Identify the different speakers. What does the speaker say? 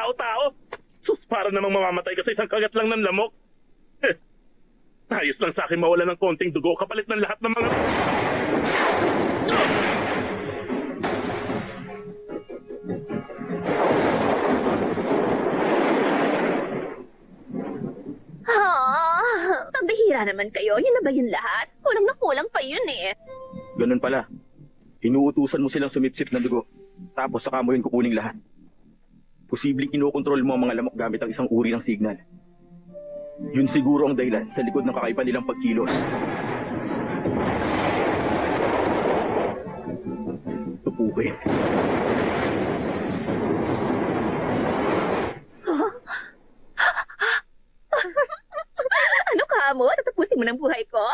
Speaker 1: tao-tao. Sus, para namang mamamatay ka sa isang kagat lang ng lamok. Ayos lang sa akin mawala ng konting dugo kapalit ng lahat ng mga...
Speaker 2: Pambihira naman kayo. Yun na ba yun lahat? Kulang na kulang pa yun eh.
Speaker 3: Ganun pala. Inuutusan mo silang sumipsip ng dugo. Tapos saka mo yun kukuning lahat. Posibleng kinokontrol mo ang mga lamok gamit ang isang uri ng signal. Yun siguro ang dahilan sa likod ng kakaiba nilang pagkilos. Tupukin.
Speaker 2: Ano ka mo? Tatapusin mo ng buhay ko?